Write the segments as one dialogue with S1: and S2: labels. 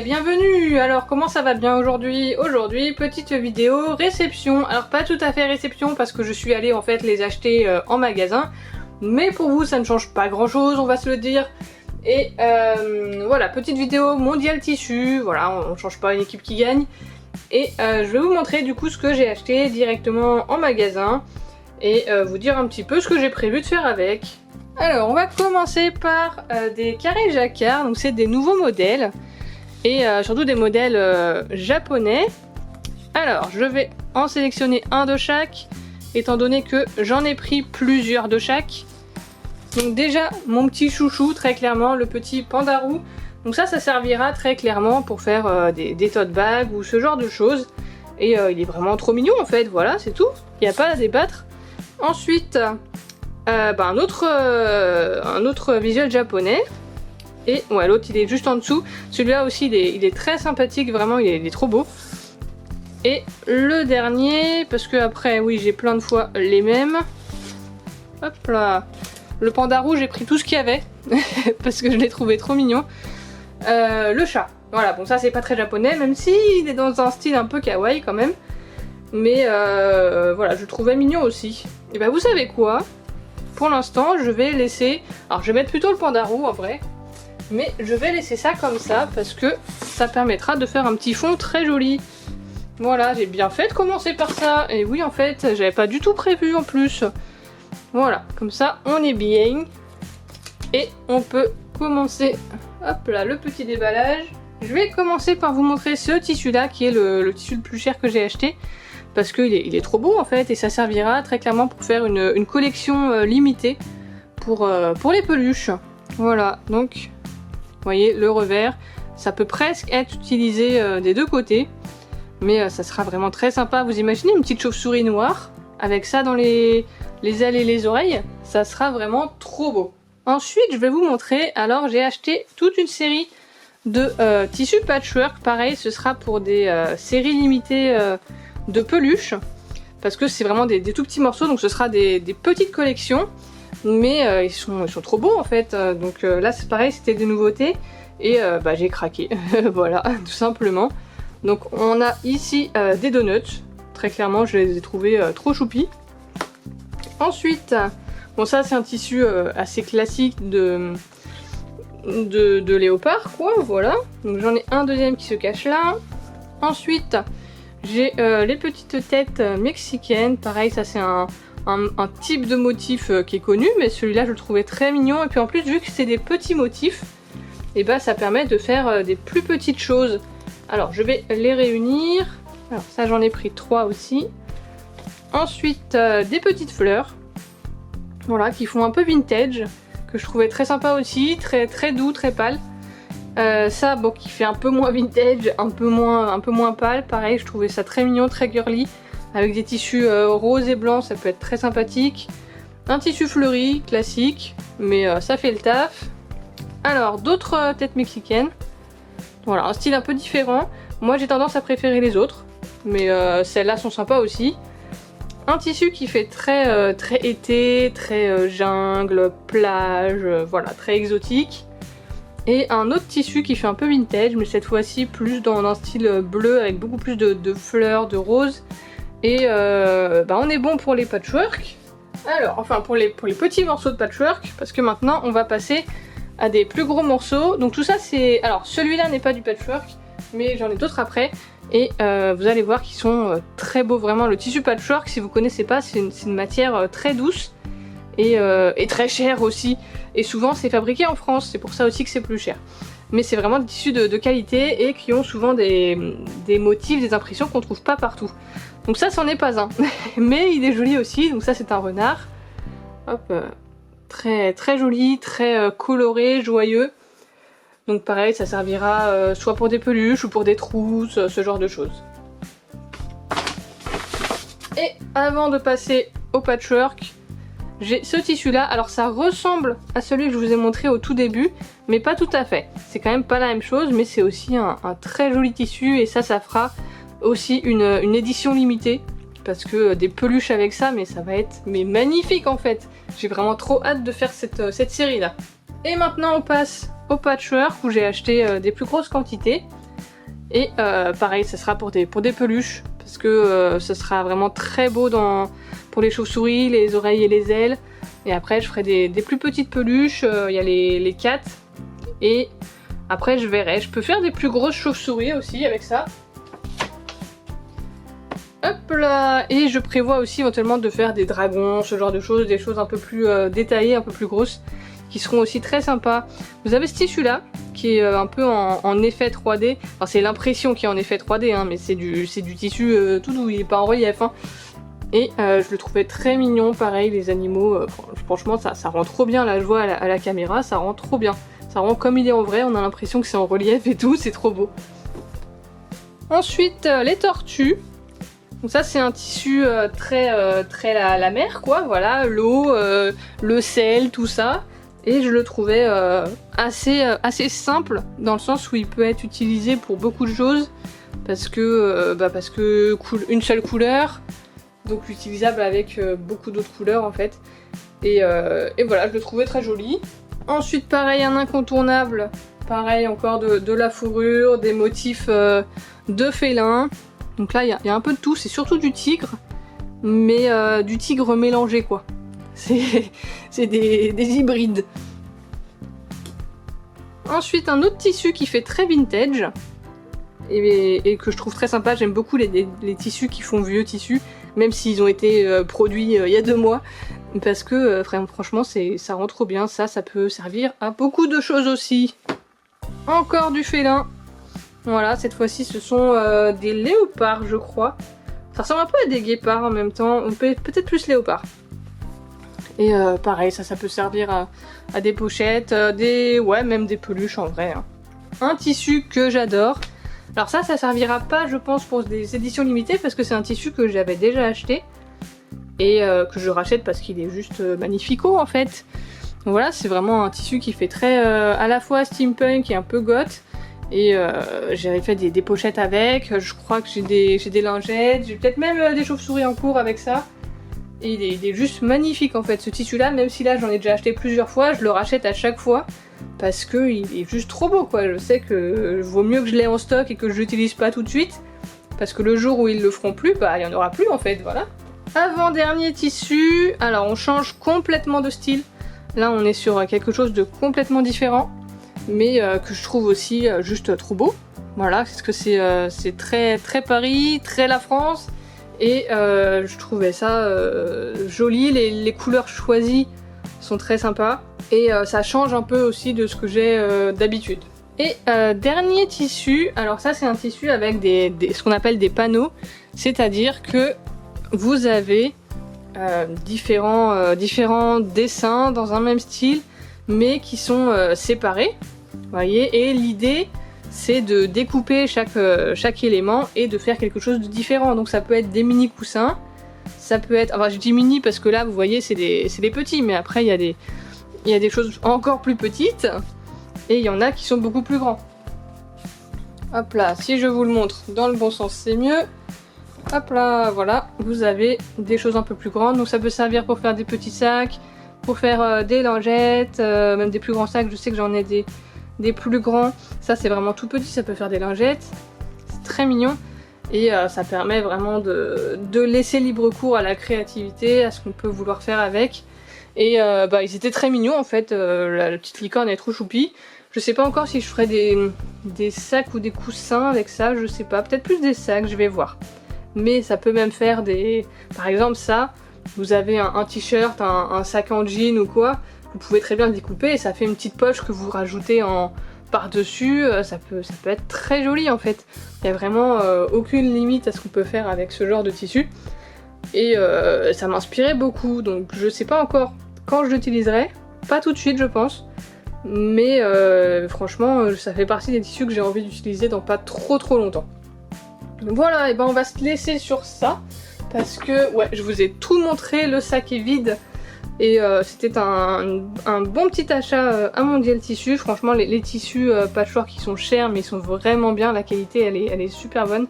S1: Bienvenue. Alors comment ça va bien aujourd'hui? Aujourd'hui, petite vidéo réception. Alors pas tout à fait réception parce que je suis allée en fait les acheter en magasin. Mais pour vous ça ne change pas grand chose, on va se le dire. Et voilà, petite vidéo mondial tissu. Voilà, on ne change pas une équipe qui gagne. Et je vais vous montrer du coup ce que j'ai acheté directement en magasin. Et vous dire un petit peu ce que j'ai prévu de faire avec. Alors on va commencer par des carrés jacquard. Donc c'est des nouveaux modèles. Et surtout des modèles japonais. Alors je vais en sélectionner un de chaque, étant donné que j'en ai pris plusieurs de chaque. Donc déjà mon petit chouchou, très clairement, le petit pandarou. Donc ça servira très clairement pour faire des tote bags ou ce genre de choses. Et il est vraiment trop mignon en fait, voilà, c'est tout. Il n'y a pas à débattre. Ensuite, un autre visuel japonais. Et ouais, l'autre il est juste en dessous. Celui-là aussi il est très sympathique, vraiment il est trop beau. Et le dernier, parce que après oui j'ai plein de fois les mêmes. Hop là. Le panda rouge, j'ai pris tout ce qu'il y avait. Parce que je l'ai trouvé trop mignon. Le chat. Voilà, bon ça c'est pas très japonais, même si il est dans un style un peu kawaii quand même. Mais voilà, je le trouvais mignon aussi. Et bah vous savez quoi? Pour l'instant je vais laisser... Alors je vais mettre plutôt le panda rouge en vrai. Mais je vais laisser ça comme ça parce que ça permettra de faire un petit fond très joli. Voilà, j'ai bien fait de commencer par ça. Et oui, en fait, j'avais pas du tout prévu en plus. Voilà, comme ça, on est bien. Et on peut commencer, hop là, le petit déballage. Je vais commencer par vous montrer ce tissu-là, qui est le tissu le plus cher que j'ai acheté. Parce qu'il est trop beau, en fait, et ça servira très clairement pour faire une collection limitée pour les peluches. Voilà, donc... Vous voyez, le revers, ça peut presque être utilisé des deux côtés. Mais ça sera vraiment très sympa. Vous imaginez une petite chauve-souris noire avec ça dans les ailes et les oreilles? Ça sera vraiment trop beau. Ensuite, je vais vous montrer. Alors, j'ai acheté toute une série de tissus patchwork. Pareil, ce sera pour des séries limitées de peluches. Parce que c'est vraiment des tout petits morceaux. Donc, ce sera des petites collections. Mais ils sont trop beaux en fait, donc là c'est pareil, c'était des nouveautés et j'ai craqué, voilà, tout simplement. Donc on a ici des donuts, très clairement je les ai trouvés trop choupis. Ensuite, bon ça c'est un tissu assez classique de léopard quoi, voilà. Donc j'en ai un deuxième qui se cache là. Ensuite j'ai les petites têtes mexicaines, pareil ça c'est un type de motif qui est connu, mais celui-là je le trouvais très mignon. Et puis en plus, vu que c'est des petits motifs, et ça permet de faire des plus petites choses. Alors je vais les réunir. Alors ça j'en ai pris 3 aussi. Ensuite des petites fleurs, voilà, qui font un peu vintage, que je trouvais très sympa aussi, très doux, très pâle. Ça bon, qui fait un peu moins vintage, un peu moins pâle, pareil je trouvais ça très mignon, très girly. Avec des tissus roses et blancs, ça peut être très sympathique. Un tissu fleuri, classique, mais ça fait le taf. Alors, d'autres têtes mexicaines. Voilà, un style un peu différent. Moi, j'ai tendance à préférer les autres, mais celles-là sont sympas aussi. Un tissu qui fait très été, très jungle, plage, voilà, très exotique. Et un autre tissu qui fait un peu vintage, mais cette fois-ci plus dans un style bleu, avec beaucoup plus de fleurs, de roses. Et on est bon pour les patchwork. Alors, enfin pour les petits morceaux de patchwork, parce que maintenant on va passer à des plus gros morceaux. Donc tout ça c'est... Alors celui-là n'est pas du patchwork, mais j'en ai d'autres après. Et vous allez voir qu'ils sont très beaux, vraiment. Le tissu patchwork, si vous connaissez pas, c'est une matière très douce et très chère aussi. Et souvent c'est fabriqué en France, c'est pour ça aussi que c'est plus cher. Mais c'est vraiment des tissus de qualité et qui ont souvent des motifs, des impressions qu'on trouve pas partout. Donc ça c'en est pas un, mais il est joli aussi, donc ça c'est un renard. Hop, très joli, très coloré, joyeux. Donc pareil, ça servira soit pour des peluches ou pour des trousses, ce genre de choses. Et avant de passer au patchwork, j'ai ce tissu là. Alors ça ressemble à celui que je vous ai montré au tout début, mais pas tout à fait. C'est quand même pas la même chose, mais c'est aussi un très joli tissu et ça fera aussi une édition limitée. Parce que des peluches avec ça, mais ça va être magnifique en fait. J'ai vraiment trop hâte de faire cette série là. Et maintenant on passe au patchwork où j'ai acheté des plus grosses quantités. Et pareil, ça sera pour des peluches, parce que ce sera vraiment très beau pour les chauves-souris, les oreilles et les ailes. Et après je ferai des plus petites peluches, il y a les cats. Et après je verrai, je peux faire des plus grosses chauves-souris aussi avec ça. Hop là. Et je prévois aussi éventuellement de faire des dragons, ce genre de choses, des choses un peu plus détaillées, un peu plus grosses, qui seront aussi très sympas. Vous avez ce tissu là, qui est un peu en effet 3D. Enfin c'est l'impression qui est en effet 3D, hein, mais c'est du tissu tout doux, il est pas en relief. Hein. Et je le trouvais très mignon, pareil, les animaux, franchement ça rend trop bien, là je vois à la caméra, ça rend trop bien. Ça rend comme il est en vrai, on a l'impression que c'est en relief et tout, c'est trop beau. Ensuite les tortues. Donc ça c'est un tissu très la mer quoi, voilà, l'eau, le sel, tout ça. Et je le trouvais assez simple, dans le sens où il peut être utilisé pour beaucoup de choses. Parce que une seule couleur, donc utilisable avec beaucoup d'autres couleurs en fait. Et voilà, je le trouvais très joli. Ensuite pareil, un incontournable, pareil encore de la fourrure, des motifs de félin. Donc là il y a un peu de tout, c'est surtout du tigre, mais du tigre mélangé quoi. C'est des hybrides. Ensuite un autre tissu qui fait très vintage et que je trouve très sympa, j'aime beaucoup les tissus qui font vieux tissus, même s'ils ont été produits il y a 2 mois, parce que franchement ça rend trop bien, ça peut servir à beaucoup de choses aussi. Encore du félin. Voilà, cette fois-ci ce sont des léopards je crois. Ça ressemble un peu à des guépards en même temps, peut-être plus léopards. Et pareil, ça peut servir à des pochettes, même des peluches en vrai. Hein. Un tissu que j'adore. Alors ça servira pas je pense pour des éditions limitées parce que c'est un tissu que j'avais déjà acheté. Et que je rachète parce qu'il est juste magnifico en fait. Donc voilà, c'est vraiment un tissu qui fait très à la fois steampunk et un peu goth. Et j'ai fait des pochettes avec, je crois que j'ai des lingettes, j'ai peut-être même des chauves-souris en cours avec ça. Et il est juste magnifique en fait ce tissu là, même si là j'en ai déjà acheté plusieurs fois, je le rachète à chaque fois. Parce que il est juste trop beau quoi, je sais que vaut mieux que je l'ai en stock et que je l'utilise pas tout de suite. Parce que le jour où ils le feront plus, bah il y en aura plus en fait, voilà. Avant-dernier tissu, alors on change complètement de style. Là on est sur quelque chose de complètement différent. Mais que je trouve aussi juste trop beau. Voilà, parce que c'est très Paris, très la France. Et je trouvais ça joli, les couleurs choisies sont très sympas. Et ça change un peu aussi de ce que j'ai d'habitude. Et dernier tissu, alors ça c'est un tissu avec ce qu'on appelle des panneaux. C'est-à-dire que vous avez différents dessins dans un même style, mais qui sont séparés. Voyez, et l'idée c'est de découper chaque élément et de faire quelque chose de différent. Donc ça peut être des mini coussins, ça peut être, enfin je dis mini parce que là vous voyez c'est des petits, mais après il y a des choses encore plus petites et il y en a qui sont beaucoup plus grands. Hop là, si je vous le montre dans le bon sens c'est mieux. Hop là, voilà, vous avez des choses un peu plus grandes, donc ça peut servir pour faire des petits sacs, pour faire des lingettes, même des plus grands sacs. Je sais que j'en ai des plus grands, ça c'est vraiment tout petit, ça peut faire des lingettes, c'est très mignon et ça permet vraiment de laisser libre cours à la créativité, à ce qu'on peut vouloir faire avec. Et ils étaient très mignons en fait, la petite licorne est trop choupie. Je sais pas encore si je ferai des sacs ou des coussins avec ça, je sais pas, peut-être plus des sacs, je vais voir. Mais ça peut même faire par exemple ça, vous avez un t-shirt, un sac en jean ou quoi, vous pouvez très bien le découper et ça fait une petite poche que vous rajoutez par-dessus, ça peut être très joli en fait. Il n'y a vraiment aucune limite à ce qu'on peut faire avec ce genre de tissu. Et ça m'inspirait beaucoup, donc je sais pas encore quand je l'utiliserai, pas tout de suite je pense. Mais franchement, ça fait partie des tissus que j'ai envie d'utiliser dans pas trop longtemps. Voilà, et ben on va se laisser sur ça. Parce que, ouais, je vous ai tout montré, le sac est vide. Et c'était un bon petit achat à Mondial Tissus. Franchement, les tissus patchwork ils sont chers, mais ils sont vraiment bien. La qualité, elle est super bonne.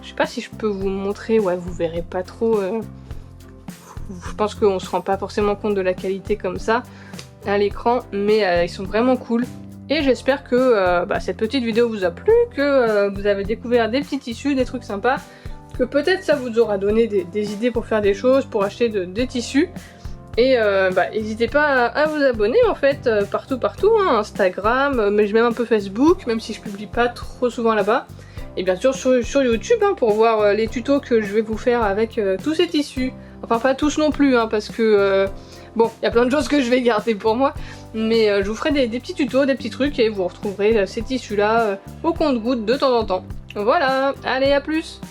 S1: Je sais pas si je peux vous montrer, ouais, vous verrez pas trop. Je pense qu'on se rend pas forcément compte de la qualité comme ça à l'écran, mais ils sont vraiment cool. Et j'espère que cette petite vidéo vous a plu, que vous avez découvert des petits tissus, des trucs sympas, que peut-être ça vous aura donné des idées pour faire des choses, pour acheter des tissus. Et n'hésitez pas à vous abonner en fait, partout, hein, Instagram, mais même un peu Facebook, même si je publie pas trop souvent là-bas. Et bien sûr sur YouTube, hein, pour voir les tutos que je vais vous faire avec tous ces tissus. Enfin pas tous non plus, hein, parce que bon, il y a plein de choses que je vais garder pour moi. Mais je vous ferai des petits tutos, des petits trucs, et vous retrouverez ces tissus là au compte-gouttes de temps en temps. Voilà, allez, à plus!